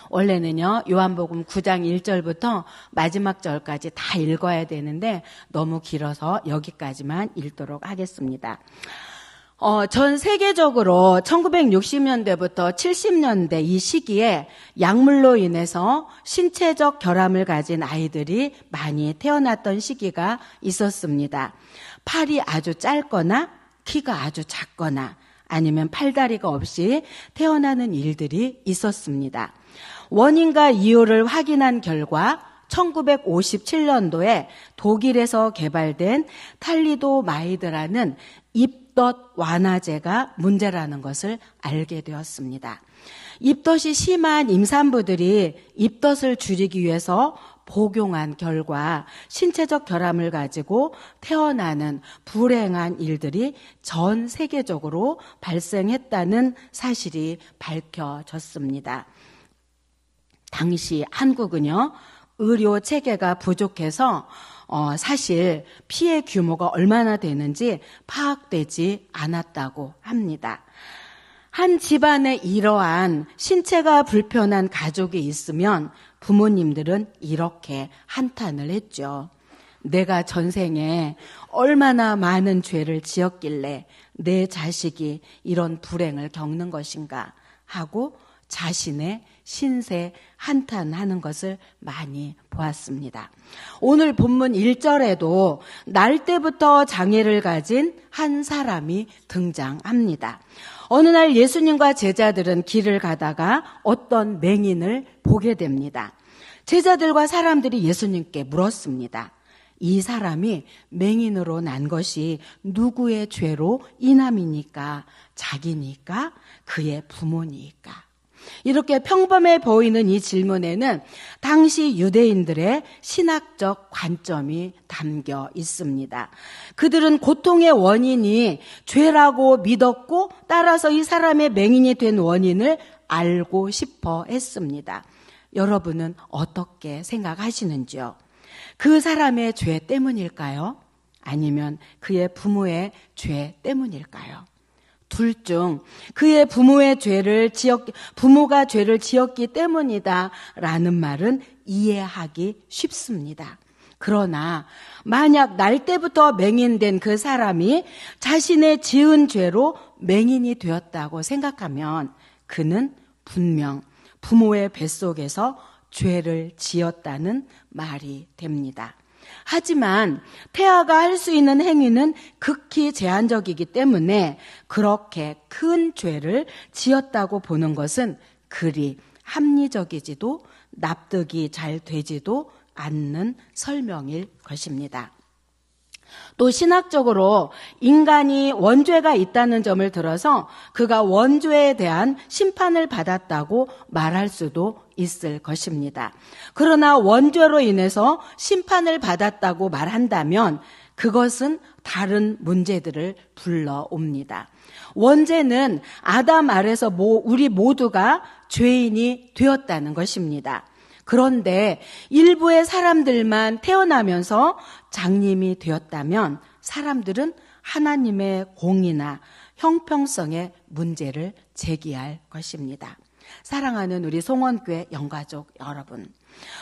원래는요, 요한복음 9장 1절부터 마지막 절까지 다 읽어야 되는데 너무 길어서 여기까지만 읽도록 하겠습니다. 전 세계적으로 1960년대부터 70년대 이 시기에 약물로 인해서 신체적 결함을 가진 아이들이 많이 태어났던 시기가 있었습니다. 팔이 아주 짧거나 키가 아주 작거나 아니면 팔다리가 없이 태어나는 일들이 있었습니다. 원인과 이유를 확인한 결과 1957년도에 독일에서 개발된 탈리도마이드라는 입덧 완화제가 문제라는 것을 알게 되었습니다. 입덧이 심한 임산부들이 입덧을 줄이기 위해서 복용한 결과 신체적 결함을 가지고 태어나는 불행한 일들이 전 세계적으로 발생했다는 사실이 밝혀졌습니다. 당시 한국은요, 의료 체계가 부족해서 사실 피해 규모가 얼마나 되는지 파악되지 않았다고 합니다. 한 집안에 이러한 신체가 불편한 가족이 있으면 부모님들은 이렇게 한탄을 했죠. 내가 전생에 얼마나 많은 죄를 지었길래 내 자식이 이런 불행을 겪는 것인가 하고 자신의 신세 한탄하는 것을 많이 보았습니다. 오늘 본문 1절에도 날 때부터 장애를 가진 한 사람이 등장합니다. 어느 날 예수님과 제자들은 길을 가다가 어떤 맹인을 보게 됩니다. 제자들과 사람들이 예수님께 물었습니다. 이 사람이 맹인으로 난 것이 누구의 죄로 인함이니까? 자기니까? 그의 부모니까? 이렇게 평범해 보이는 이 질문에는 당시 유대인들의 신학적 관점이 담겨 있습니다. 그들은 고통의 원인이 죄라고 믿었고 따라서 이 사람의 맹인이 된 원인을 알고 싶어 했습니다. 여러분은 어떻게 생각하시는지요? 그 사람의 죄 때문일까요? 아니면 그의 부모의 죄 때문일까요? 둘 중 그의 부모가 죄를 지었기 때문이다라는 말은 이해하기 쉽습니다. 그러나 만약 날 때부터 맹인된 그 사람이 자신의 지은 죄로 맹인이 되었다고 생각하면 그는 분명 부모의 뱃속에서 죄를 지었다는 말이 됩니다. 하지만 태아가 할 수 있는 행위는 극히 제한적이기 때문에 그렇게 큰 죄를 지었다고 보는 것은 그리 합리적이지도 납득이 잘 되지도 않는 설명일 것입니다. 또 신학적으로 인간이 원죄가 있다는 점을 들어서 그가 원죄에 대한 심판을 받았다고 말할 수도 있을 것입니다. 그러나 원죄로 인해서 심판을 받았다고 말한다면 그것은 다른 문제들을 불러옵니다. 원죄는 아담 아래서 우리 모두가 죄인이 되었다는 것입니다. 그런데 일부의 사람들만 태어나면서 장님이 되었다면 사람들은 하나님의 공의나 형평성의 문제를 제기할 것입니다. 사랑하는 우리 송원교회 영가족 여러분,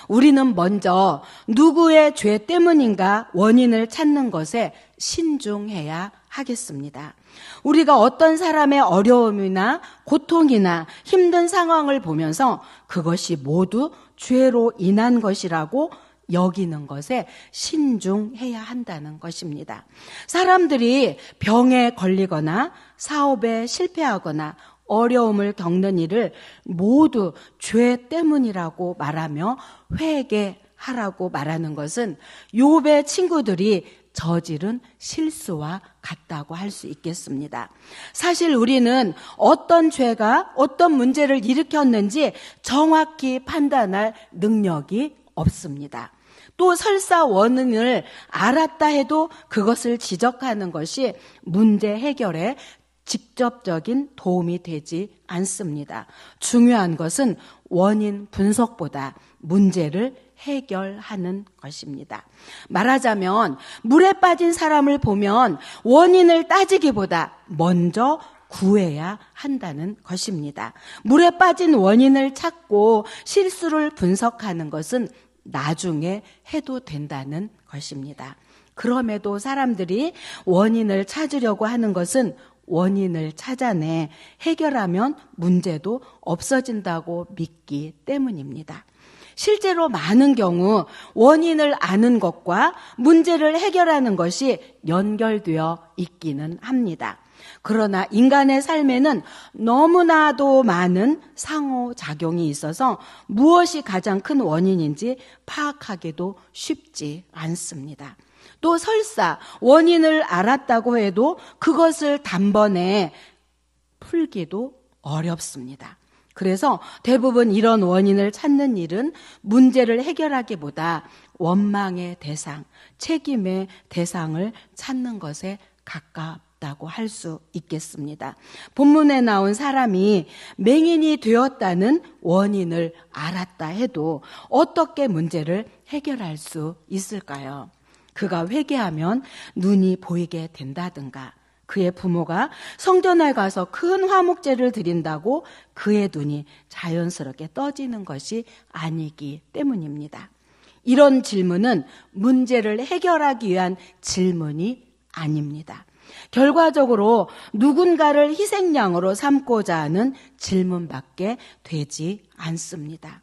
우리는 먼저 누구의 죄 때문인가 원인을 찾는 것에 신중해야 하겠습니다. 우리가 어떤 사람의 어려움이나 고통이나 힘든 상황을 보면서 그것이 모두 죄로 인한 것이라고 여기는 것에 신중해야 한다는 것입니다. 사람들이 병에 걸리거나 사업에 실패하거나 어려움을 겪는 일을 모두 죄 때문이라고 말하며 회개하라고 말하는 것은 욥의 친구들이 저지른 실수와 같다고 할 수 있겠습니다. 사실 우리는 어떤 죄가 어떤 문제를 일으켰는지 정확히 판단할 능력이 없습니다. 또 설사 원인을 알았다 해도 그것을 지적하는 것이 문제 해결에 직접적인 도움이 되지 않습니다. 중요한 것은 원인 분석보다 문제를 해결하는 것입니다. 말하자면 물에 빠진 사람을 보면 원인을 따지기보다 먼저 구해야 한다는 것입니다. 물에 빠진 원인을 찾고 실수를 분석하는 것은 나중에 해도 된다는 것입니다. 그럼에도 사람들이 원인을 찾으려고 하는 것은 원인을 찾아내 해결하면 문제도 없어진다고 믿기 때문입니다. 실제로 많은 경우 원인을 아는 것과 문제를 해결하는 것이 연결되어 있기는 합니다. 그러나 인간의 삶에는 너무나도 많은 상호작용이 있어서 무엇이 가장 큰 원인인지 파악하기도 쉽지 않습니다. 또 설사 원인을 알았다고 해도 그것을 단번에 풀기도 어렵습니다. 그래서 대부분 이런 원인을 찾는 일은 문제를 해결하기보다 원망의 대상, 책임의 대상을 찾는 것에 가깝다고 할 수 있겠습니다. 본문에 나온 사람이 맹인이 되었다는 원인을 알았다 해도 어떻게 문제를 해결할 수 있을까요? 그가 회개하면 눈이 보이게 된다든가, 그의 부모가 성전에 가서 큰 화목제를 드린다고 그의 눈이 자연스럽게 떠지는 것이 아니기 때문입니다. 이런 질문은 문제를 해결하기 위한 질문이 아닙니다. 결과적으로 누군가를 희생양으로 삼고자 하는 질문밖에 되지 않습니다.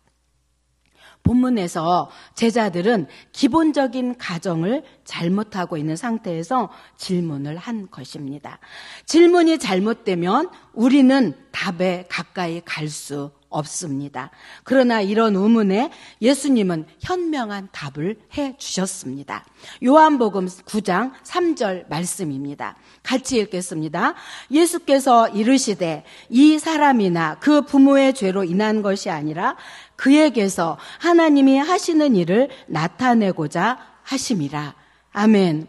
본문에서 제자들은 기본적인 가정을 잘못하고 있는 상태에서 질문을 한 것입니다. 질문이 잘못되면 우리는 답에 가까이 갈 수 없습니다. 그러나 이런 의문에 예수님은 현명한 답을 해 주셨습니다. 요한복음 9장 3절 말씀입니다. 같이 읽겠습니다. 예수께서 이르시되 이 사람이나 그 부모의 죄로 인한 것이 아니라 그에게서 하나님이 하시는 일을 나타내고자 하심이라. 아멘.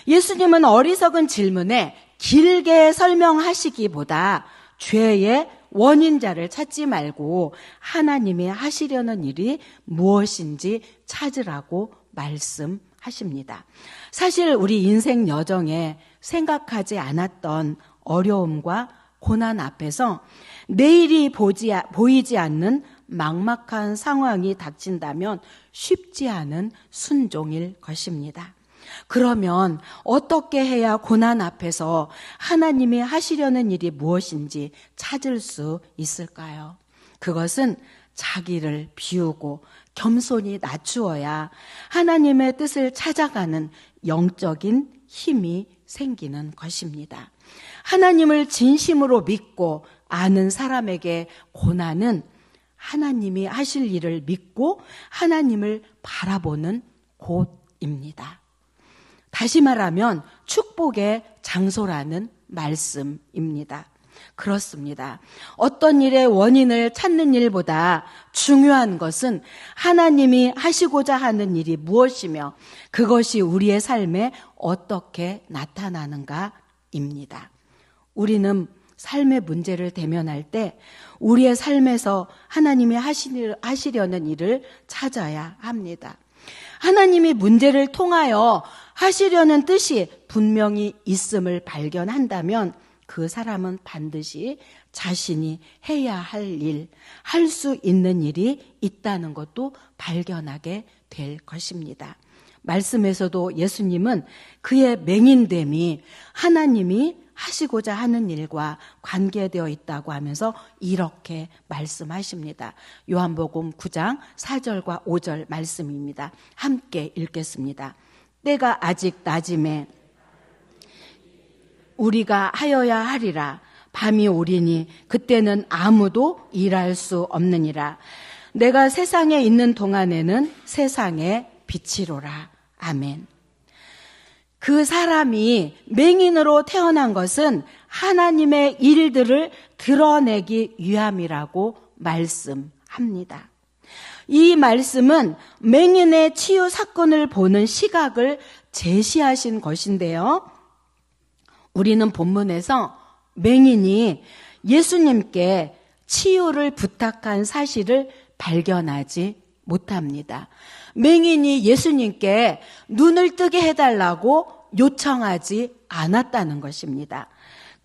예수님은 어리석은 질문에 길게 설명하시기보다 죄의 원인자를 찾지 말고 하나님이 하시려는 일이 무엇인지 찾으라고 말씀하십니다. 사실 우리 인생 여정에 생각하지 않았던 어려움과 고난 앞에서 내일이 보이지 않는 막막한 상황이 닥친다면 쉽지 않은 순종일 것입니다. 그러면 어떻게 해야 고난 앞에서 하나님이 하시려는 일이 무엇인지 찾을 수 있을까요? 그것은 자기를 비우고 겸손히 낮추어야 하나님의 뜻을 찾아가는 영적인 힘이 생기는 것입니다. 하나님을 진심으로 믿고 아는 사람에게 고난은 하나님이 하실 일을 믿고 하나님을 바라보는 곳입니다. 다시 말하면 축복의 장소라는 말씀입니다. 그렇습니다. 어떤 일의 원인을 찾는 일보다 중요한 것은 하나님이 하시고자 하는 일이 무엇이며 그것이 우리의 삶에 어떻게 나타나는가입니다. 우리는 삶의 문제를 대면할 때 우리의 삶에서 하나님이 하시려는 일을 찾아야 합니다. 하나님이 문제를 통하여 하시려는 뜻이 분명히 있음을 발견한다면 그 사람은 반드시 자신이 해야 할 일, 할 수 있는 일이 있다는 것도 발견하게 될 것입니다. 말씀에서도 예수님은 그의 맹인됨이 하나님이 하시고자 하는 일과 관계되어 있다고 하면서 이렇게 말씀하십니다. 요한복음 9장 4절과 5절 말씀입니다. 함께 읽겠습니다. 때가 아직 낮음에 우리가 하여야 하리라. 밤이 오리니 그때는 아무도 일할 수 없느니라. 내가 세상에 있는 동안에는 세상의 빛이로라. 아멘. 그 사람이 맹인으로 태어난 것은 하나님의 일들을 드러내기 위함이라고 말씀합니다. 이 말씀은 맹인의 치유 사건을 보는 시각을 제시하신 것인데요. 우리는 본문에서 맹인이 예수님께 치유를 부탁한 사실을 발견하지 못합니다. 맹인이 예수님께 눈을 뜨게 해달라고 요청하지 않았다는 것입니다.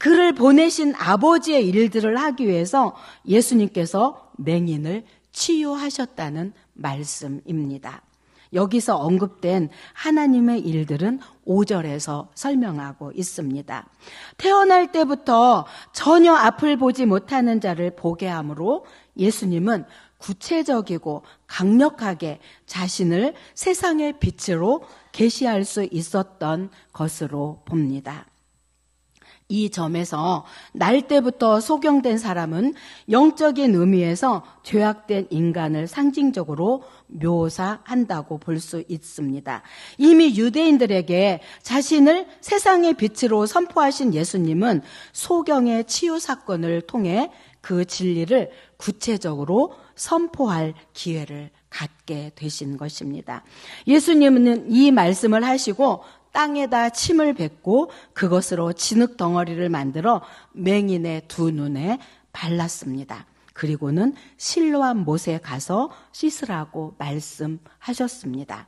그를 보내신 아버지의 일들을 하기 위해서 예수님께서 맹인을 치유하셨다는 말씀입니다. 여기서 언급된 하나님의 일들은 5절에서 설명하고 있습니다. 태어날 때부터 전혀 앞을 보지 못하는 자를 보게 함으로 예수님은 구체적이고 강력하게 자신을 세상의 빛으로 계시할 수 있었던 것으로 봅니다. 이 점에서 날 때부터 소경된 사람은 영적인 의미에서 죄악된 인간을 상징적으로 묘사한다고 볼 수 있습니다. 이미 유대인들에게 자신을 세상의 빛으로 선포하신 예수님은 소경의 치유 사건을 통해 그 진리를 구체적으로 선포할 기회를 갖게 되신 것입니다. 예수님은 이 말씀을 하시고 땅에다 침을 뱉고 그것으로 진흙 덩어리를 만들어 맹인의 두 눈에 발랐습니다. 그리고는 실로암 못에 가서 씻으라고 말씀하셨습니다.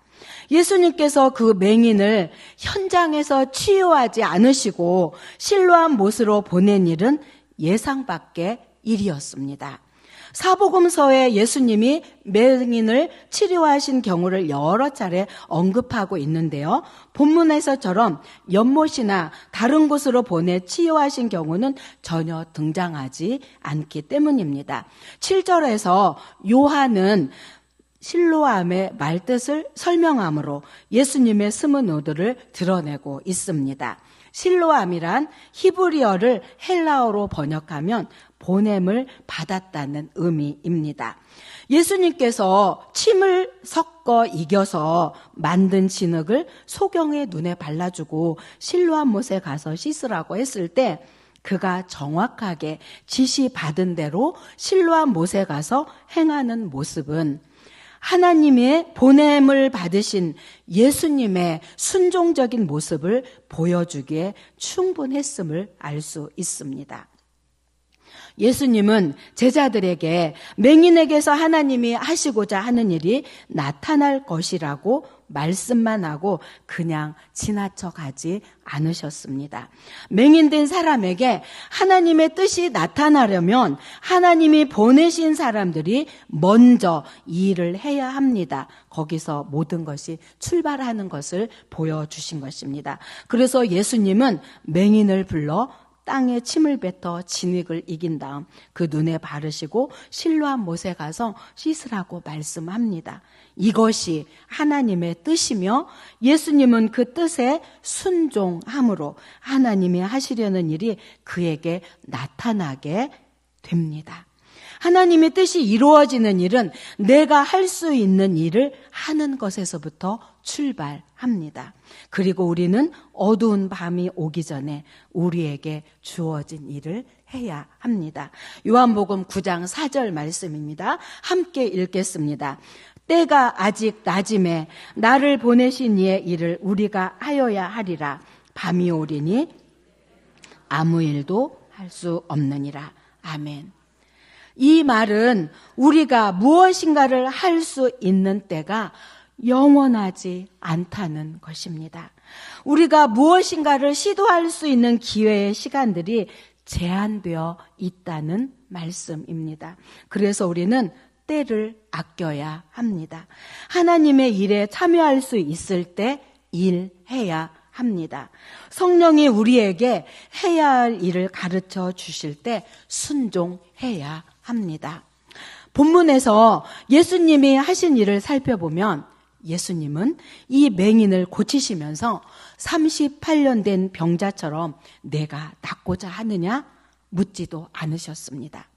예수님께서 그 맹인을 현장에서 치유하지 않으시고 실로암 못으로 보낸 일은 예상 밖의 일이었습니다. 사복음서에 예수님이 맹인을 치료하신 경우를 여러 차례 언급하고 있는데요. 본문에서처럼 연못이나 다른 곳으로 보내 치유하신 경우는 전혀 등장하지 않기 때문입니다. 7절에서 요한은 실로암의 말뜻을 설명함으로 예수님의 스문우드를 드러내고 있습니다. 실로암이란 히브리어를 헬라어로 번역하면 보냄을 받았다는 의미입니다. 예수님께서 침을 섞어 이겨서 만든 진흙을 소경의 눈에 발라주고 실로암 못에 가서 씻으라고 했을 때 그가 정확하게 지시받은 대로 실로암 못에 가서 행하는 모습은 하나님의 보냄을 받으신 예수님의 순종적인 모습을 보여주기에 충분했음을 알 수 있습니다. 예수님은 제자들에게 맹인에게서 하나님이 하시고자 하는 일이 나타날 것이라고 말씀만 하고 그냥 지나쳐 가지 않으셨습니다. 맹인된 사람에게 하나님의 뜻이 나타나려면 하나님이 보내신 사람들이 먼저 이 일을 해야 합니다. 거기서 모든 것이 출발하는 것을 보여주신 것입니다. 그래서 예수님은 맹인을 불러 땅에 침을 뱉어 진흙을 이긴 다음 그 눈에 바르시고 실로암 못에 가서 씻으라고 말씀합니다. 이것이 하나님의 뜻이며 예수님은 그 뜻에 순종함으로 하나님이 하시려는 일이 그에게 나타나게 됩니다. 하나님의 뜻이 이루어지는 일은 내가 할 수 있는 일을 하는 것에서부터 출발합니다. 그리고 우리는 어두운 밤이 오기 전에 우리에게 주어진 일을 해야 합니다. 요한복음 9장 4절 말씀입니다. 함께 읽겠습니다. 때가 아직 낮음에 나를 보내신 이의 일을 우리가 하여야 하리라. 밤이 오리니 아무 일도 할 수 없느니라. 아멘. 이 말은 우리가 무엇인가를 할 수 있는 때가 영원하지 않다는 것입니다. 우리가 무엇인가를 시도할 수 있는 기회의 시간들이 제한되어 있다는 말씀입니다. 그래서 우리는 때를 아껴야 합니다. 하나님의 일에 참여할 수 있을 때 일해야 합니다. 성령이 우리에게 해야 할 일을 가르쳐 주실 때 순종해야 합니다. 본문에서 예수님이 하신 일을 살펴보면 예수님은 이 맹인을 고치시면서 38년 된 병자처럼 내가 낫고자 하느냐 묻지도 않으셨습니다.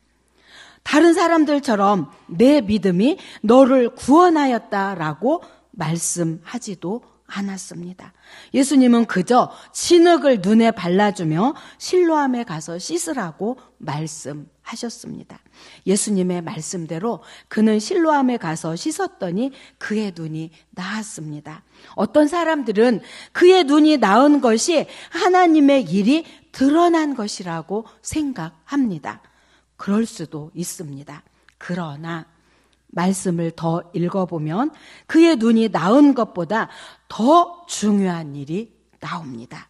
다른 사람들처럼 내 믿음이 너를 구원하였다라고 말씀하지도 않았습니다. 예수님은 그저 진흙을 눈에 발라주며 실로암에 가서 씻으라고 말씀하셨습니다. 예수님의 말씀대로 그는 실로암에 가서 씻었더니 그의 눈이 나았습니다. 어떤 사람들은 그의 눈이 나은 것이 하나님의 일이 드러난 것이라고 생각합니다. 그럴 수도 있습니다. 그러나 말씀을 더 읽어보면 그의 눈이 나은 것보다 더 중요한 일이 나옵니다.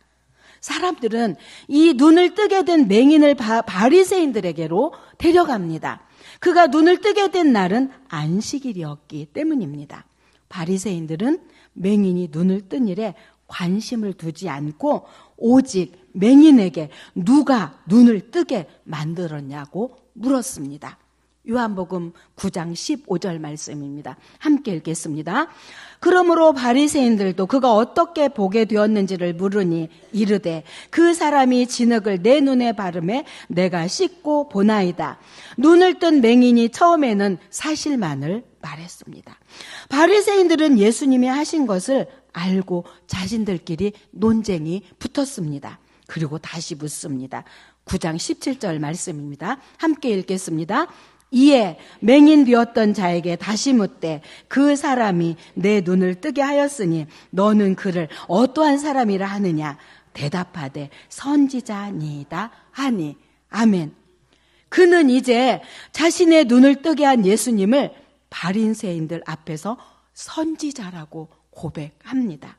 사람들은 이 눈을 뜨게 된 맹인을 바리새인들에게로 데려갑니다. 그가 눈을 뜨게 된 날은 안식일이었기 때문입니다. 바리새인들은 맹인이 눈을 뜬 일에 관심을 두지 않고 오직 맹인에게 누가 눈을 뜨게 만들었냐고 물었습니다. 요한복음 9장 15절 말씀입니다. 함께 읽겠습니다. 그러므로 바리새인들도 그가 어떻게 보게 되었는지를 물으니 이르되 그 사람이 진흙을 내 눈에 바르매 내가 씻고 보나이다. 눈을 뜬 맹인이 처음에는 사실만을 말했습니다. 바리새인들은 예수님이 하신 것을 알고 자신들끼리 논쟁이 붙었습니다. 그리고 다시 묻습니다. 9장 17절 말씀입니다. 함께 읽겠습니다. 이에 맹인 되었던 자에게 다시 묻되 그 사람이 내 눈을 뜨게 하였으니 너는 그를 어떠한 사람이라 하느냐. 대답하되 선지자니이다 하니 아멘. 그는 이제 자신의 눈을 뜨게 한 예수님을 바리새인들 앞에서 선지자라고 고백합니다.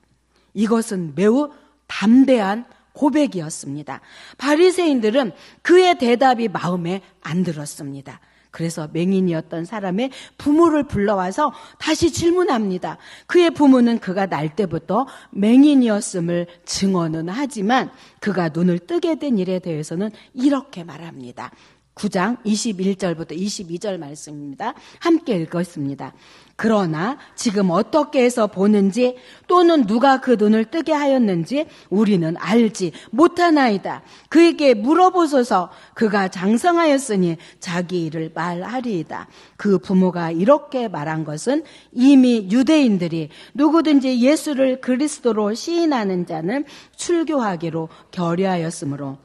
이것은 매우 담대한 고백이었습니다. 바리새인들은 그의 대답이 마음에 안 들었습니다. 그래서 맹인이었던 사람의 부모를 불러와서 다시 질문합니다. 그의 부모는 그가 날 때부터 맹인이었음을 증언은 하지만 그가 눈을 뜨게 된 일에 대해서는 이렇게 말합니다. 9장 21절부터 22절 말씀입니다. 함께 읽겠습니다. 그러나 지금 어떻게 해서 보는지 또는 누가 그 눈을 뜨게 하였는지 우리는 알지 못하나이다. 그에게 물어보소서. 그가 장성하였으니 자기 일을 말하리이다. 그 부모가 이렇게 말한 것은 이미 유대인들이 누구든지 예수를 그리스도로 시인하는 자는 출교하기로 결의하였으므로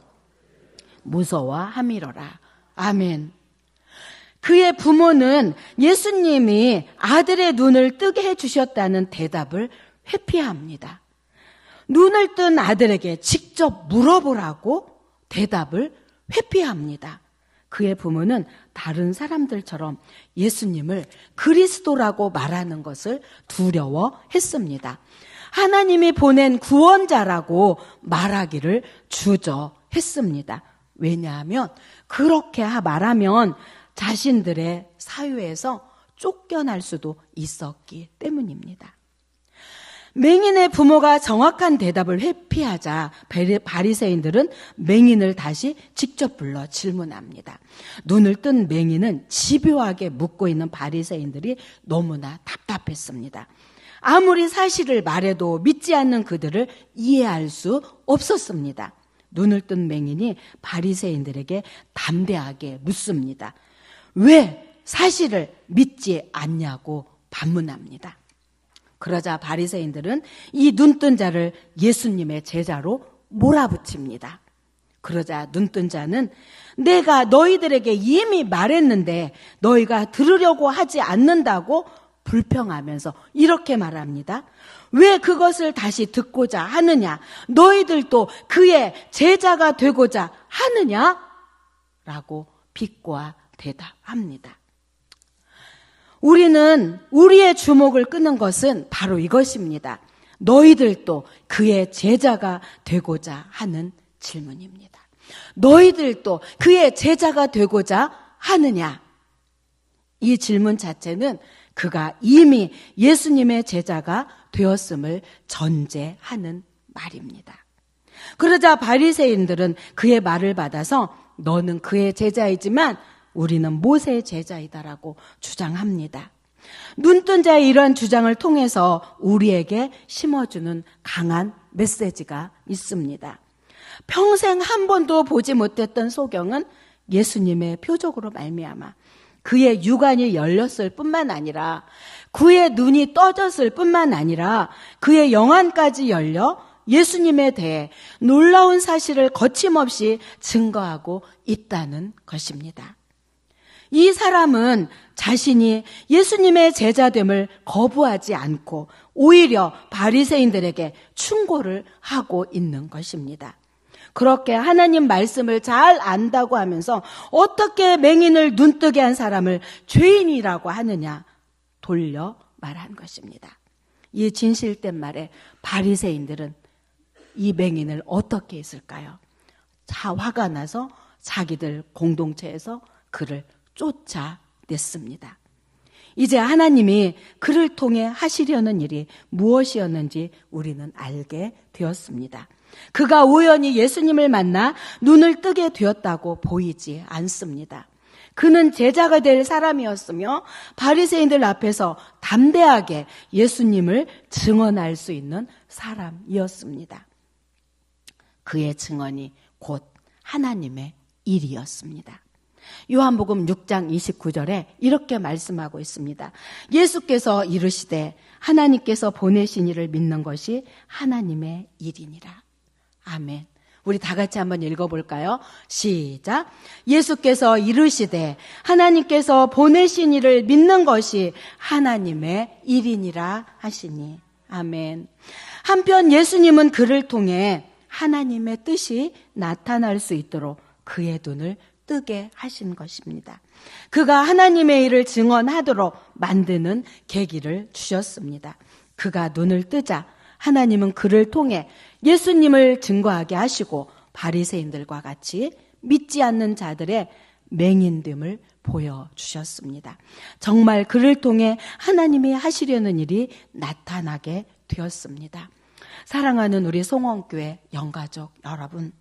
무서워함이로라. 아멘. 그의 부모는 예수님이 아들의 눈을 뜨게 해주셨다는 대답을 회피합니다. 눈을 뜬 아들에게 직접 물어보라고 대답을 회피합니다. 그의 부모는 다른 사람들처럼 예수님을 그리스도라고 말하는 것을 두려워했습니다. 하나님이 보낸 구원자라고 말하기를 주저했습니다. 왜냐하면 그렇게 말하면 자신들의 사유에서 쫓겨날 수도 있었기 때문입니다. 맹인의 부모가 정확한 대답을 회피하자 바리새인들은 맹인을 다시 직접 불러 질문합니다. 눈을 뜬 맹인은 집요하게 묻고 있는 바리새인들이 너무나 답답했습니다. 아무리 사실을 말해도 믿지 않는 그들을 이해할 수 없었습니다. 눈을 뜬 맹인이 바리새인들에게 담대하게 묻습니다. 왜 사실을 믿지 않냐고 반문합니다. 그러자 바리새인들은 이 눈뜬 자를 예수님의 제자로 몰아붙입니다. 그러자 눈뜬 자는 내가 너희들에게 이미 말했는데 너희가 들으려고 하지 않는다고 불평하면서 이렇게 말합니다. 왜 그것을 다시 듣고자 하느냐? 너희들도 그의 제자가 되고자 하느냐? 라고 비꼬아 대답합니다. 우리는 우리의 주목을 끄는 것은 바로 이것입니다. 너희들도 그의 제자가 되고자 하는 질문입니다. 너희들도 그의 제자가 되고자 하느냐? 이 질문 자체는 그가 이미 예수님의 제자가 되었음을 전제하는 말입니다. 그러자 바리새인들은 그의 말을 받아서 너는 그의 제자이지만 우리는 모세의 제자이다라고 주장합니다. 눈뜬 자의 이러한 주장을 통해서 우리에게 심어주는 강한 메시지가 있습니다. 평생 한 번도 보지 못했던 소경은 예수님의 표적으로 말미암아 그의 육안이 열렸을 뿐만 아니라 그의 눈이 떠졌을 뿐만 아니라 그의 영안까지 열려 예수님에 대해 놀라운 사실을 거침없이 증거하고 있다는 것입니다. 이 사람은 자신이 예수님의 제자됨을 거부하지 않고 오히려 바리새인들에게 충고를 하고 있는 것입니다. 그렇게 하나님 말씀을 잘 안다고 하면서 어떻게 맹인을 눈뜨게 한 사람을 죄인이라고 하느냐 돌려 말한 것입니다. 이 진실된 말에 바리새인들은 이 맹인을 어떻게 했을까요? 화가 나서 자기들 공동체에서 그를 쫓아냈습니다. 이제 하나님이 그를 통해 하시려는 일이 무엇이었는지 우리는 알게 되었습니다. 그가 우연히 예수님을 만나 눈을 뜨게 되었다고 보이지 않습니다. 그는 제자가 될 사람이었으며 바리새인들 앞에서 담대하게 예수님을 증언할 수 있는 사람이었습니다. 그의 증언이 곧 하나님의 일이었습니다. 요한복음 6장 29절에 이렇게 말씀하고 있습니다. 예수께서 이르시되 하나님께서 보내신 이를 믿는 것이 하나님의 일이니라. 아멘. 우리 다 같이 한번 읽어볼까요? 시작. 예수께서 이르시되 하나님께서 보내신 이를 믿는 것이 하나님의 일이니라 하시니. 아멘. 한편 예수님은 그를 통해 하나님의 뜻이 나타날 수 있도록 그의 눈을 뜨게 하신 것입니다. 그가 하나님의 일을 증언하도록 만드는 계기를 주셨습니다. 그가 눈을 뜨자 하나님은 그를 통해 예수님을 증거하게 하시고 바리새인들과 같이 믿지 않는 자들의 맹인됨을 보여주셨습니다. 정말 그를 통해 하나님이 하시려는 일이 나타나게 되었습니다. 사랑하는 우리 송원교회 영가족 여러분,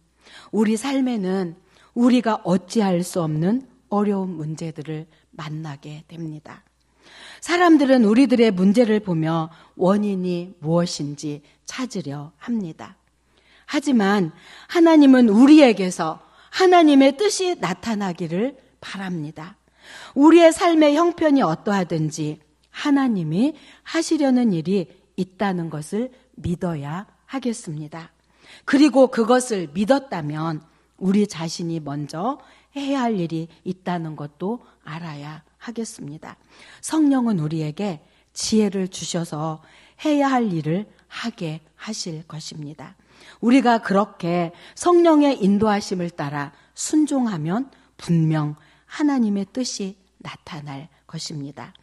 우리 삶에는 우리가 어찌할 수 없는 어려운 문제들을 만나게 됩니다. 사람들은 우리들의 문제를 보며 원인이 무엇인지 찾으려 합니다. 하지만 하나님은 우리에게서 하나님의 뜻이 나타나기를 바랍니다. 우리의 삶의 형편이 어떠하든지 하나님이 하시려는 일이 있다는 것을 믿어야 하겠습니다. 그리고 그것을 믿었다면 우리 자신이 먼저 해야 할 일이 있다는 것도 알아야 하겠습니다. 성령은 우리에게 지혜를 주셔서 해야 할 일을 하게 하실 것입니다. 우리가 그렇게 성령의 인도하심을 따라 순종하면 분명 하나님의 뜻이 나타날 것입니다.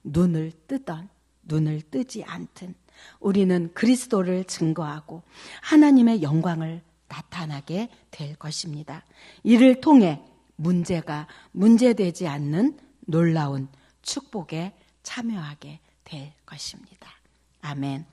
눈을 뜨던 눈을 뜨지 않든 우리는 그리스도를 증거하고 하나님의 영광을 나타나게 될 것입니다. 이를 통해 문제가 문제되지 않는 놀라운 축복에 참여하게 될 것입니다. 아멘.